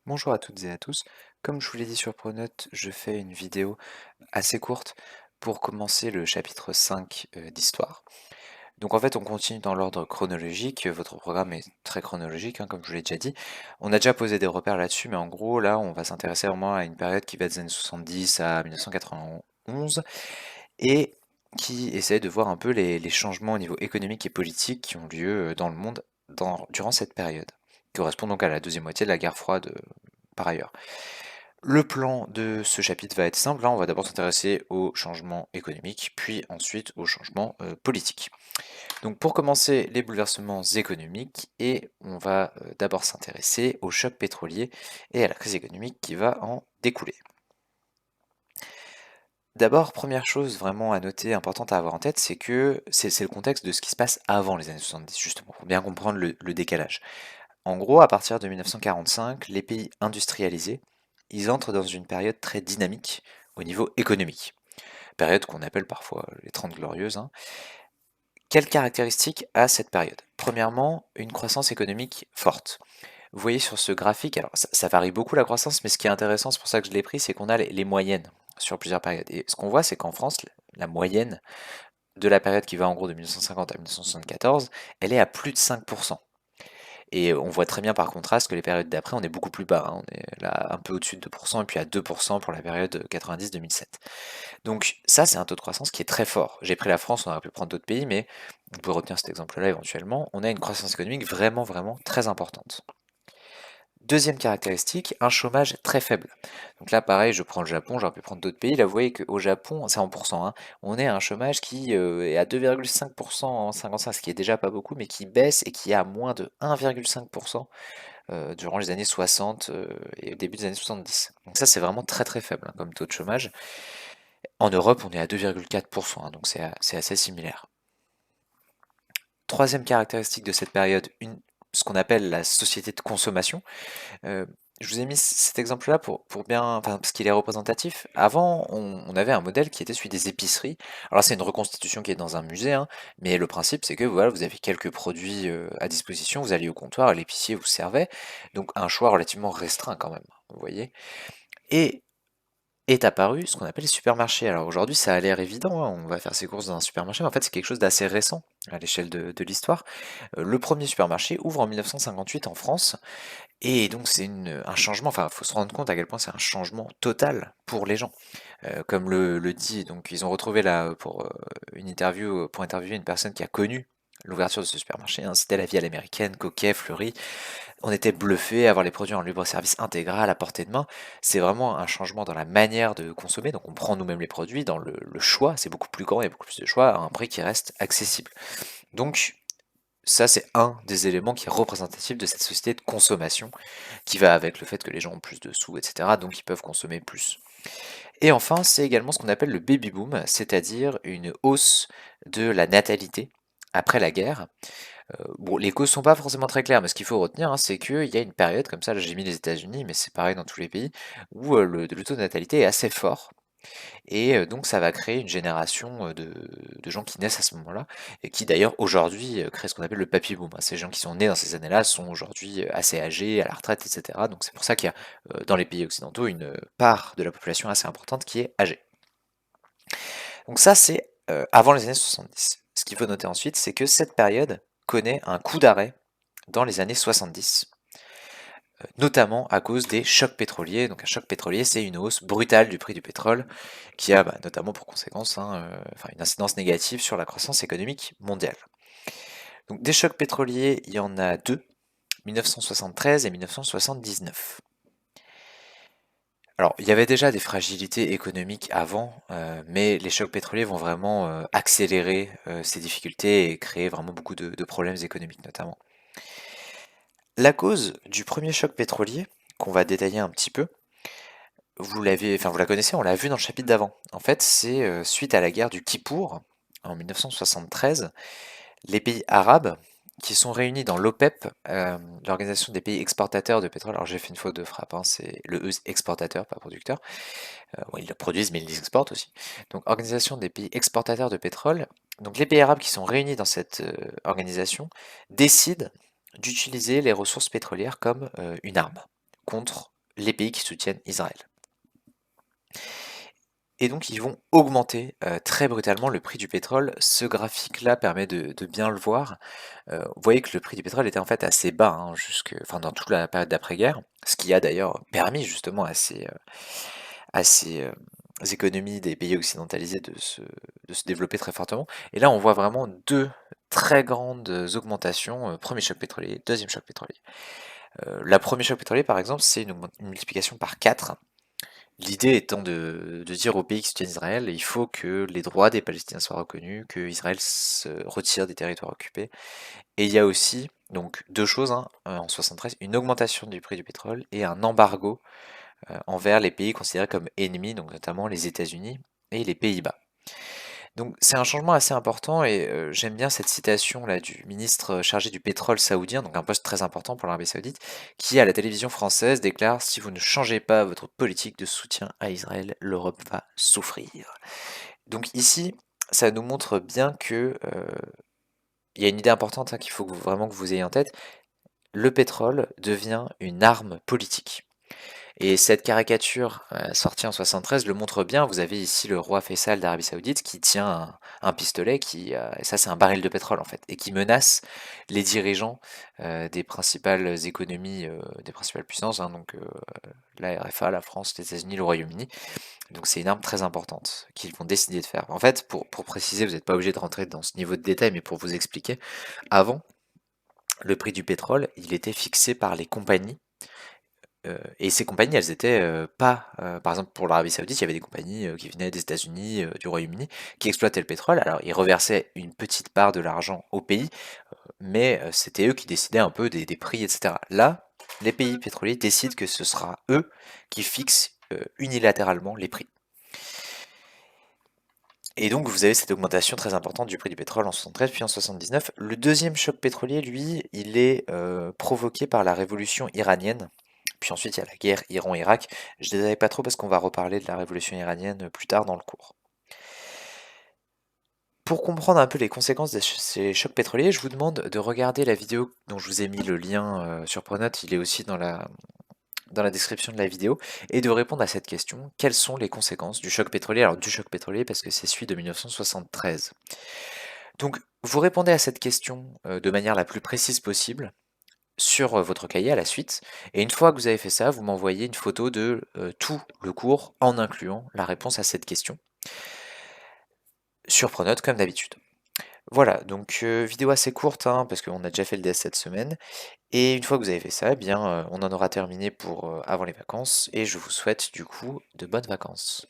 Bonjour à toutes et à tous. Comme je vous l'ai dit sur Pronote, je fais une vidéo assez courte pour commencer le chapitre 5 d'Histoire. Donc en fait, on continue dans l'ordre chronologique. Votre programme est très chronologique, hein, comme je vous l'ai déjà dit. On a déjà posé des repères là-dessus, mais en gros, là, on va s'intéresser vraiment à une période qui va des années 70 à 1991 et qui essaie de voir un peu les changements au niveau économique et politique qui ont lieu dans le monde durant cette période, qui correspond donc à la deuxième moitié de la guerre froide par ailleurs. Le plan de ce chapitre va être simple, là on va d'abord s'intéresser aux changements économiques, puis ensuite aux changements politiques. Donc pour commencer, les bouleversements économiques, et on va d'abord s'intéresser au choc pétrolier et à la crise économique qui va en découler. D'abord, première chose vraiment à noter, importante à avoir en tête, c'est que c'est le contexte de ce qui se passe avant les années 70, justement, pour bien comprendre le décalage. En gros, à partir de 1945, les pays industrialisés, ils entrent dans une période très dynamique au niveau économique. Période qu'on appelle parfois les 30 glorieuses, hein. Quelles caractéristiques a cette période? Premièrement, une croissance économique forte. Vous voyez sur ce graphique, alors ça varie beaucoup la croissance, mais ce qui est intéressant, c'est pour ça que je l'ai pris, c'est qu'on a les moyennes sur plusieurs périodes. Et ce qu'on voit, c'est qu'en France, la moyenne de la période qui va en gros de 1950 à 1974, elle est à plus de 5%. Et on voit très bien par contraste que les périodes d'après, on est beaucoup plus bas, hein. On est là un peu au-dessus de 2%, et puis à 2% pour la période 90-2007. Donc ça, c'est un taux de croissance qui est très fort. J'ai pris la France, on aurait pu prendre d'autres pays, mais vous pouvez retenir cet exemple-là éventuellement. On a une croissance économique vraiment, vraiment très importante. Deuxième caractéristique, un chômage très faible. Donc là, pareil, je prends le Japon, j'aurais pu prendre d'autres pays. Là, vous voyez qu'au Japon, c'est en pourcent, hein, on est à un chômage qui est à 2,5% en 55, ce qui est déjà pas beaucoup, mais qui baisse et qui est à moins de 1,5% durant les années 60 et au début des années 70. Donc ça, c'est vraiment très très faible, hein, comme taux de chômage. En Europe, on est à 2,4%, hein, donc c'est assez similaire. Troisième caractéristique de cette période, ce qu'on appelle la société de consommation. Euh, je vous ai mis cet exemple-là pour bien, enfin, parce qu'il est représentatif. Avant, on avait un modèle qui était celui des épiceries. Alors c'est une reconstitution qui est dans un musée, hein, mais le principe c'est que voilà, vous avez quelques produits à disposition, vous allez au comptoir, et l'épicier vous servait, donc un choix relativement restreint quand même, vous voyez. Et est apparu ce qu'on appelle les supermarchés. Alors aujourd'hui, ça a l'air évident, hein, on va faire ses courses dans un supermarché, mais en fait c'est quelque chose d'assez récent à l'échelle de l'histoire. Le premier supermarché ouvre en 1958 en France, et donc c'est un changement, enfin il faut se rendre compte à quel point c'est un changement total pour les gens. Comme le dit, donc ils ont retrouvé là pour une interview, pour interviewer une personne qui a connu l'ouverture de ce supermarché, hein, c'était la vie à l'américaine, Coquet, Fleury. On était bluffé, avoir les produits en libre-service intégral à portée de main. C'est vraiment un changement dans la manière de consommer. Donc on prend nous-mêmes les produits, dans le choix, c'est beaucoup plus grand, il y a beaucoup plus de choix à un prix qui reste accessible. Donc ça, c'est un des éléments qui est représentatif de cette société de consommation, qui va avec le fait que les gens ont plus de sous, etc. Donc ils peuvent consommer plus. Et enfin, c'est également ce qu'on appelle le baby boom, c'est-à-dire une hausse de la natalité après la guerre. Bon, les causes sont pas forcément très claires, mais ce qu'il faut retenir, hein, c'est qu'il y a une période comme ça, là j'ai mis les États-Unis, mais c'est pareil dans tous les pays, où le taux de natalité est assez fort. Et donc ça va créer une génération de gens qui naissent à ce moment-là, et qui d'ailleurs aujourd'hui créent ce qu'on appelle le papy boom, hein. Ces gens qui sont nés dans ces années-là sont aujourd'hui assez âgés, à la retraite, etc. Donc c'est pour ça qu'il y a dans les pays occidentaux une part de la population assez importante qui est âgée. Donc ça c'est avant les années 70. Ce qu'il faut noter ensuite, c'est que cette période connaît un coup d'arrêt dans les années 70, notamment à cause des chocs pétroliers. Donc un choc pétrolier, c'est une hausse brutale du prix du pétrole qui a notamment pour conséquence, hein, enfin, une incidence négative sur la croissance économique mondiale. Donc des chocs pétroliers, il y en a deux, 1973 et 1979. Alors, il y avait déjà des fragilités économiques avant, mais les chocs pétroliers vont vraiment accélérer ces difficultés et créer vraiment beaucoup de problèmes économiques notamment. La cause du premier choc pétrolier, qu'on va détailler un petit peu, vous la connaissez, on l'a vu dans le chapitre d'avant. En fait, c'est suite à la guerre du Kippour en 1973, les pays arabes qui sont réunis dans l'OPEP, l'organisation des pays exportateurs de pétrole. Alors j'ai fait une faute de frappe, hein, c'est le E exportateur, pas producteur. Ouais, ils le produisent, mais ils les exportent aussi. Donc organisation des pays exportateurs de pétrole. Donc les pays arabes qui sont réunis dans cette organisation décident d'utiliser les ressources pétrolières comme une arme contre les pays qui soutiennent Israël. Et donc ils vont augmenter très brutalement le prix du pétrole. Ce graphique-là permet de bien le voir. Vous voyez que le prix du pétrole était en fait assez bas, hein, enfin, dans toute la période d'après-guerre, ce qui a d'ailleurs permis justement à ces économies des pays occidentalisés de se développer très fortement. Et là on voit vraiment deux très grandes augmentations, premier choc pétrolier, deuxième choc pétrolier. La premier choc pétrolier par exemple, c'est une multiplication par 4. L'idée étant de dire aux pays qui soutiennent Israël, il faut que les droits des Palestiniens soient reconnus, que Israël se retire des territoires occupés. Et il y a aussi, donc deux choses, hein, en 73, une augmentation du prix du pétrole et un embargo envers les pays considérés comme ennemis, donc notamment les États-Unis et les Pays-Bas. Donc c'est un changement assez important et j'aime bien cette citation là du ministre chargé du pétrole saoudien, donc un poste très important pour l'Arabie Saoudite, qui à la télévision française déclare: si vous ne changez pas votre politique de soutien à Israël, l'Europe va souffrir. Donc ici, ça nous montre bien que il y a une idée importante, hein, qu'il faut vraiment que vous ayez en tête. Le pétrole devient une arme politique. Et cette caricature sortie en 73 le montre bien. Vous avez ici le roi Faisal d'Arabie Saoudite qui tient un pistolet et ça c'est un baril de pétrole en fait, et qui menace les dirigeants des principales économies, des principales puissances, hein, donc la RFA, la France, les États-Unis, le Royaume-Uni. Donc c'est une arme très importante qu'ils vont décider de faire. En fait, pour préciser, vous n'êtes pas obligé de rentrer dans ce niveau de détail, mais pour vous expliquer, avant, le prix du pétrole, il était fixé par les compagnies et ces compagnies, elles étaient pas, par exemple pour l'Arabie Saoudite, il y avait des compagnies qui venaient des États-Unis, du Royaume-Uni, qui exploitaient le pétrole. Alors ils reversaient une petite part de l'argent au pays, mais c'était eux qui décidaient un peu des prix, etc. Là, les pays pétroliers décident que ce sera eux qui fixent unilatéralement les prix. Et donc vous avez cette augmentation très importante du prix du pétrole en 73 puis en 79. Le deuxième choc pétrolier, lui, il est provoqué par la révolution iranienne. Puis ensuite, il y a la guerre Iran-Irak. Je ne détaille pas trop parce qu'on va reparler de la révolution iranienne plus tard dans le cours. Pour comprendre un peu les conséquences de ces chocs pétroliers, je vous demande de regarder la vidéo dont je vous ai mis le lien sur Pronote, il est aussi dans la description de la vidéo, et de répondre à cette question: quelles sont les conséquences du choc pétrolier? Alors du choc pétrolier parce que c'est celui de 1973. Donc vous répondez à cette question de manière la plus précise possible sur votre cahier à la suite, et une fois que vous avez fait ça, vous m'envoyez une photo de tout le cours en incluant la réponse à cette question sur Pronote comme d'habitude. Voilà, donc vidéo assez courte, hein, parce qu'on a déjà fait le DS cette semaine, et une fois que vous avez fait ça, eh bien on en aura terminé pour avant les vacances, et je vous souhaite du coup de bonnes vacances.